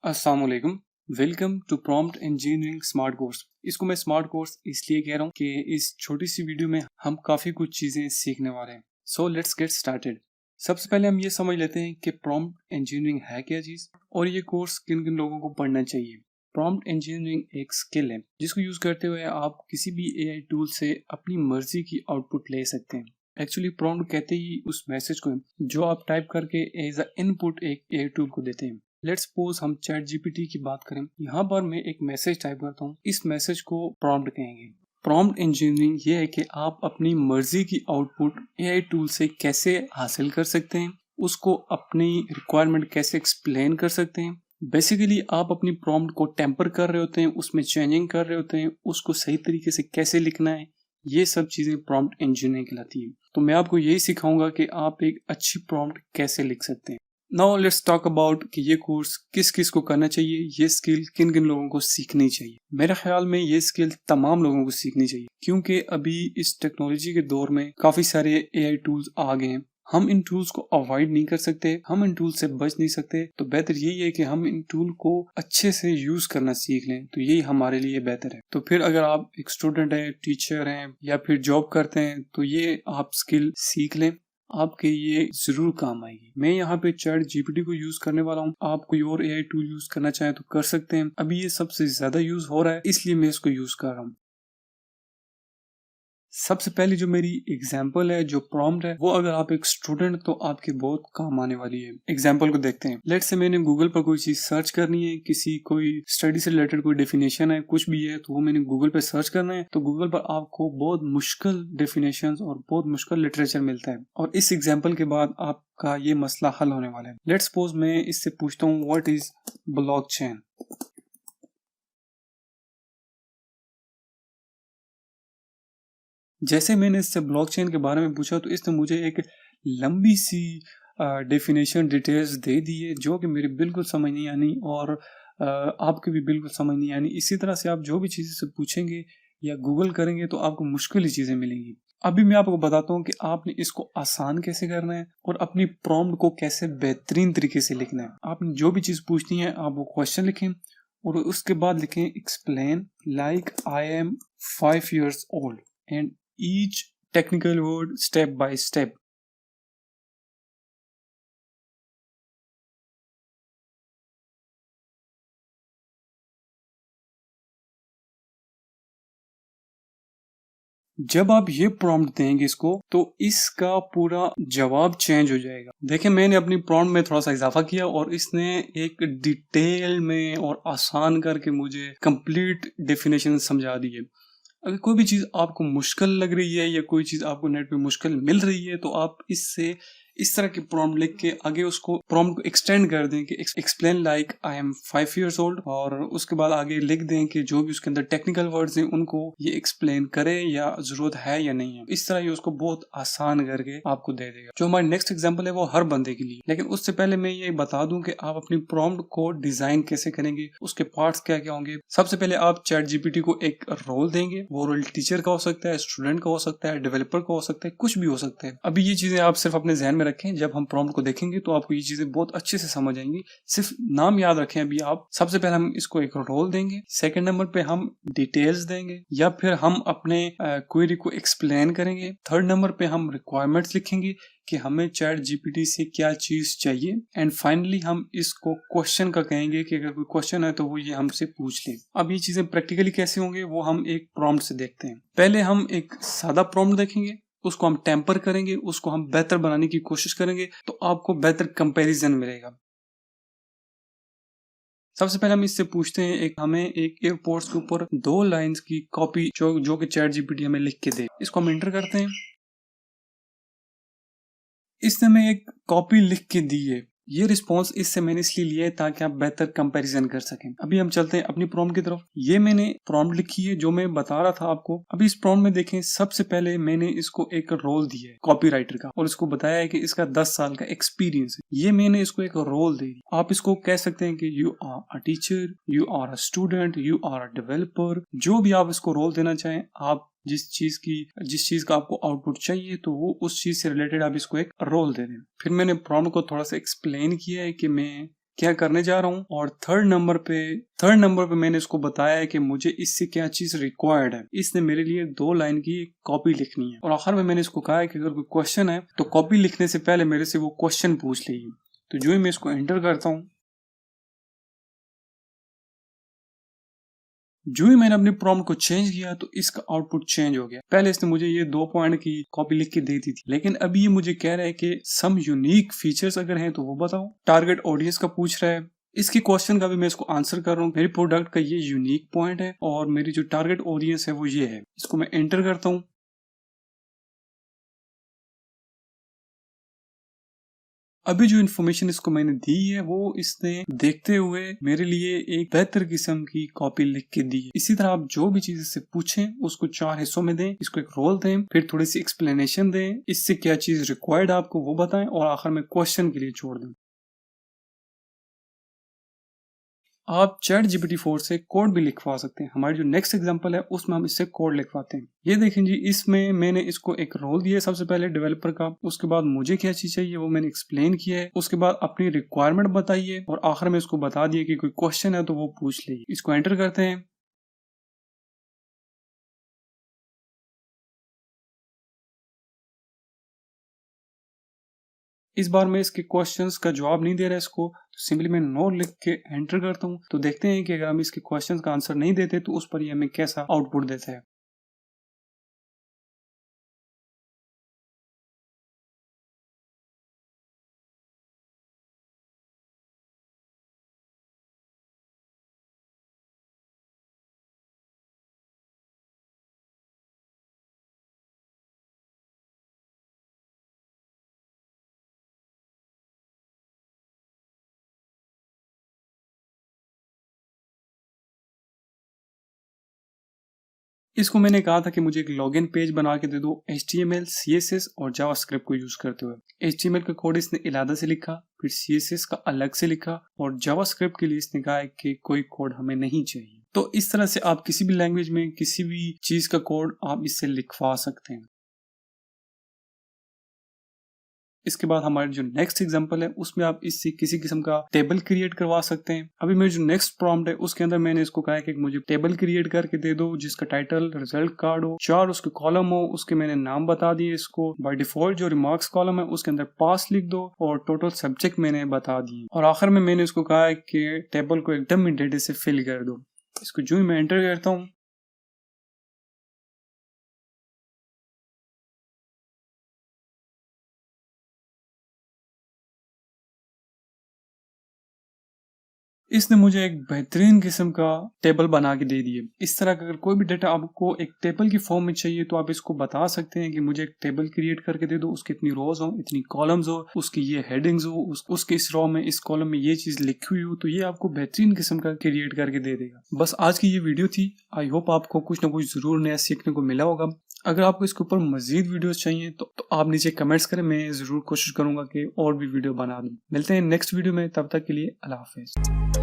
अस्सलाम वालेकुम। Welcome to prompt engineering smart course. इसको मैं स्मार्ट कोर्स इसलिए कह रहा हूँ कि इस छोटी सी वीडियो में हम काफ़ी कुछ चीज़ें सीखने वाले हैं। So let's get started. सबसे पहले हम ये समझ लेते हैं कि प्रॉम्प्ट इंजीनियरिंग है क्या चीज़ और ये कोर्स किन किन लोगों को पढ़ना चाहिए। प्रॉम्प्ट इंजीनियरिंग एक स्किल है जिसको यूज़ करते हुए आप किसी भी एआई टूल से अपनी मर्जी की आउटपुट ले सकते हैं। एक्चुअली प्रॉम्प्ट कहते ही उस मैसेज को जो आप टाइप करके एज अ इनपुट एक एआई टूल को देते हैं। लेट्स सपोज हम चैट जीपीटी की बात करें। यहाँ पर मैं एक मैसेज टाइप करता हूँ, इस मैसेज को प्रॉम्प्ट कहेंगे। प्रॉम्प्ट इंजीनियरिंग ये है कि आप अपनी मर्जी की आउटपुट एआई टूल से कैसे हासिल कर सकते हैं, उसको अपनी रिक्वायरमेंट कैसे एक्सप्लेन कर सकते हैं। बेसिकली आप अपनी प्रॉम्प्ट को टेम्पर कर रहे होते हैं, उसमें चेंजिंग कर रहे होते हैं, उसको सही तरीके से कैसे लिखना है, ये सब चीजें प्रॉम्प्ट इंजीनियरिंग कहलाती है। तो मैं आपको यही सिखाऊंगा कि आप एक अच्छी प्रॉम्प्ट कैसे लिख सकते हैं। नाउ लेट्स टॉक अबाउट कि ये कोर्स किस किस को करना चाहिए, ये स्किल किन किन लोगों को सीखनी चाहिए। मेरे ख्याल में ये स्किल तमाम लोगों को सीखनी चाहिए क्योंकि अभी इस टेक्नोलॉजी के दौर में काफी सारे एआई टूल्स आ गए हैं। हम इन टूल्स को अवॉइड नहीं कर सकते, हम इन टूल से बच नहीं सकते। तो बेहतर यही है कि हम इन टूल को अच्छे से यूज करना सीख लें, तो यही हमारे लिए बेहतर है। तो फिर अगर आप एक स्टूडेंट हैं, टीचर हैं या फिर जॉब करते हैं तो ये आप स्किल सीख लें, आपके ये जरूर काम आएगी। मैं यहाँ पे चैट जीपीटी को यूज करने वाला हूँ। आप कोई और एआई टूल यूज करना चाहें तो कर सकते हैं। अभी ये सबसे ज्यादा यूज हो रहा है इसलिए मैं इसको यूज कर रहा हूँ। सबसे पहली जो मेरी एग्जाम्पल है, जो प्रॉम्प्ट है, वो अगर आप एक स्टूडेंट तो आपके बहुत काम आने वाली है। एग्जाम्पल को देखते हैं। लेट्स से मैंने गूगल पर कोई चीज सर्च करनी है, किसी कोई स्टडी से रिलेटेड कोई डेफिनेशन है, कुछ भी है, तो वो मैंने गूगल पे सर्च करना है। तो गूगल पर आपको बहुत मुश्किल डेफिनेशन और बहुत मुश्किल लिटरेचर मिलता है और इस एग्जाम्पल के बाद आपका ये मसला हल होने वाला है। लेट्स सपोज मैं इससे पूछता हूँ व्हाट इज ब्लॉकचेन। जैसे मैंने इससे ब्लॉकचेन के बारे में पूछा तो इसने मुझे एक लंबी सी डेफिनेशन डिटेल्स दे दी है जो कि मेरे बिल्कुल समझ नहीं आनी और आपके भी बिल्कुल समझ नहीं आनी। इसी तरह से आप जो भी चीज़ें से पूछेंगे या गूगल करेंगे तो आपको मुश्किल ही चीज़ें मिलेंगी। अभी मैं आपको बताता हूँ कि आपने इसको आसान कैसे करना है और अपनी प्रॉम्प्ट को कैसे बेहतरीन तरीके से लिखना है। आपने जो भी चीज़ पूछनी है आप वो क्वेश्चन लिखें और उसके बाद लिखें explain like I am 5 years old and each technical word step by step। जब आप ये प्रॉम्प्ट देंगे इसको तो इसका पूरा जवाब चेंज हो जाएगा। देखिए मैंने अपनी प्रॉम्प्ट में थोड़ा सा इजाफा किया और इसने एक डिटेल में और आसान करके मुझे कंप्लीट डेफिनेशन समझा दी है। अगर कोई भी चीज़ आपको मुश्किल लग रही है या कोई चीज़ आपको नेट पे मुश्किल मिल रही है तो आप इससे इस तरह के प्रॉम्प्ट लिख के आगे उसको प्रॉम्प्ट को एक्सटेंड कर दें कि explain like I am 5 years old और उसके बाद आगे लिख दें कि जो भी उसके अंदर टेक्निकल वर्ड्स हैं उनको ये एक्सप्लेन करे या जरूरत है या नहीं है। इस तरह ये उसको बहुत आसान करके आपको दे देगा। जो हमारी नेक्स्ट एग्जाम्पल है वो हर बंदे के लिए, लेकिन उससे पहले मैं ये बता दूं कि आप अपनी प्रॉम्प्ट को डिजाइन कैसे करेंगे, उसके पार्ट्स क्या क्या होंगे। सबसे पहले आप चैट जीपीटी को एक रोल देंगे। वो रोल टीचर का हो सकता है, स्टूडेंट का हो सकता है, डेवलपर का हो सकता है, कुछ भी हो सकता है। अभी ये चीजें आप सिर्फ अपने जहन में रखें, जब हम प्रॉम्प्ट को देखेंगे तो आपको ये चीजें बहुत अच्छे से समझ आएंगी। सिर्फ नाम याद रखें। अभी आप सबसे पहले हम इसको एक रोल देंगे, सेकंड नंबर पे हम डिटेल्स देंगे या फिर हम अपने क्वेरी को एक्सप्लेन करेंगे, थर्ड नंबर पे हम रिक्वायरमेंट्स लिखेंगे कि हमें चैट जीपीटी से क्या चीज चाहिए, एंड फाइनली हम इसको क्वेश्चन का कहेंगे कि अगर कोई क्वेश्चन है तो वो ये हमसे पूछ ले। अब ये चीजें प्रैक्टिकली कैसे होंगे वो हम एक प्रॉम्प्ट से देखते हैं। पहले हम एक सादा प्रॉम्प्ट देखेंगे, उसको हम टेम्पर करेंगे, उसको हम बेहतर बनाने की कोशिश करेंगे तो आपको बेहतर कंपैरिजन मिलेगा। सबसे पहले हम इससे पूछते हैं हमें एक एयरपोर्ट्स के ऊपर 2 लाइंस की कॉपी जो कि चैट जीपीटी हमें लिख के दे। इसको हम एंटर करते हैं। इसने हमें एक कॉपी लिख के दी है। ये रिस्पॉन्स इससे मैंने इसलिए लिया है ताकि आप बेहतर कंपैरिजन कर सकें। अभी हम चलते हैं अपनी प्रॉम्प्ट की तरफ। ये मैंने प्रॉम्प्ट लिखी है जो मैं बता रहा था आपको। अभी इस प्रॉम्प्ट में देखें, सबसे पहले मैंने इसको एक रोल दिया है कॉपीराइटर का और इसको बताया है कि इसका 10 साल का एक्सपीरियंस है। ये मैंने इसको एक रोल दे दिया। आप इसको कह सकते हैं कि you are a teacher, you are a student, you are a developer, जो भी आप इसको रोल देना चाहें। आप जिस चीज का आपको आउटपुट चाहिए तो वो उस चीज से रिलेटेड आप इसको एक रोल दे दें। फिर मैंने प्रॉम्प्ट को थोड़ा सा एक्सप्लेन किया है कि मैं क्या करने जा रहा हूँ, और थर्ड नंबर पे मैंने इसको बताया है कि मुझे इससे क्या चीज रिक्वायर्ड है। इसने मेरे लिए 2 लाइन की कॉपी लिखनी है, और आखिर में मैंने इसको कहा है कि अगर कोई क्वेश्चन है तो कॉपी लिखने से पहले मेरे से वो क्वेश्चन पूछ लीजिए। तो जो ही मैं इसको एंटर करता हूँ, जो ही मैंने अपने प्रॉम्प्ट को चेंज किया तो इसका आउटपुट चेंज हो गया। पहले इसने मुझे ये 2 पॉइंट की कॉपी लिख के दे दी थी, लेकिन अभी ये मुझे कह रहा है कि सम यूनिक फीचर्स अगर हैं तो वो बताओ। टारगेट ऑडियंस का पूछ रहा है, इसकी क्वेश्चन का भी मैं इसको आंसर कर रहा हूँ। मेरे प्रोडक्ट का ये यूनिक पॉइंट है और मेरी जो टारगेट ऑडियंस है वो ये है। इसको मैं एंटर करता हूँ। अभी जो इन्फॉर्मेशन इसको मैंने दी है वो इसने देखते हुए मेरे लिए एक बेहतर किस्म की कॉपी लिख के दी है। इसी तरह आप जो भी चीज इससे पूछें उसको 4 हिस्सों में दें, इसको एक रोल दें, फिर थोड़ी सी एक्सप्लेनेशन दें, इससे क्या चीज रिक्वायर्ड आपको वो बताएं, और आखिर में क्वेश्चन के लिए छोड़ दें। आप चैट GPT-4 से कोड भी लिखवा सकते हैं। हमारी जो नेक्स्ट एग्जांपल है उसमें हम इससे कोड लिखवाते हैं। ये देखें जी, इसमें मैंने इसको एक रोल दिया है सबसे पहले डेवलपर का, उसके बाद मुझे क्या चीज चाहिए वो मैंने एक्सप्लेन किया है, उसके बाद अपनी रिक्वायरमेंट बताइए, और आखिर में इसको बता दिया कि कोई क्वेश्चन है तो वो पूछ लीजिए। इसको एंटर करते हैं। इस बार मैं इसके क्वेश्चंस का जवाब नहीं दे रहा इसको, तो सिंपली मैं नो लिख के एंटर करता हूँ। तो देखते हैं कि अगर हम इसके क्वेश्चंस का आंसर नहीं देते तो उस पर ये हमें कैसा आउटपुट देता है। इसको मैंने कहा था कि मुझे एक लॉगिन पेज बना के दे दो HTML, CSS और जावास्क्रिप्ट को यूज करते हुए। HTML का कोड इसने अलग से लिखा, फिर CSS का अलग से लिखा, और जावास्क्रिप्ट के लिए इसने कहा है कि कोई कोड हमें नहीं चाहिए। तो इस तरह से आप किसी भी लैंग्वेज में किसी भी चीज का कोड आप इससे लिखवा सकते हैं। इसके बाद हमारे जो नेक्स्ट एग्जांपल है उसमें आप इससे किसी किस्म का टेबल क्रिएट करवा सकते हैं। अभी मेरी जो नेक्स्ट प्रॉम्प्ट है उसके अंदर मैंने इसको कहा है कि मुझे टेबल क्रिएट करके दे दो जिसका टाइटल रिजल्ट कार्ड हो, 4 उसके कॉलम हो, उसके मैंने नाम बता दिए इसको। बाय डिफॉल्ट जो रिमार्क्स कॉलम है उसके अंदर पास लिख दो, और टोटल सब्जेक्ट मैंने बता दिए, और आखिर में मैंने इसको कहा है कि टेबल को एकदम डेटा से फिल कर दो। इसको जो ही मैं एंटर करता हूँ, इसने मुझे एक बेहतरीन किस्म का टेबल बना के दे दिए। इस तरह का अगर कोई भी डेटा आपको एक टेबल की फॉर्म में चाहिए तो आप इसको बता सकते हैं कि मुझे एक टेबल क्रिएट करके दे दो, उसके इतनी रोज हो, इतनी कॉलम्स हो, उसकी ये हेडिंग्स हो, उसके इस रो में इस कॉलम में ये चीज लिखी हुई हो, तो ये आपको बेहतरीन किस्म का क्रिएट करके दे देगा। बस आज की ये वीडियो थी। आई होप आपको कुछ ना कुछ जरूर नया सीखने को मिला होगा। अगर आपको इसके ऊपर मजीद वीडियोस चाहिए तो आप नीचे कमेंट्स करें, मैं जरूर कोशिश करूंगा कि और भी वीडियो बना दूं। मिलते हैं नेक्स्ट वीडियो में, तब तक के लिए अल्लाह हाफिज।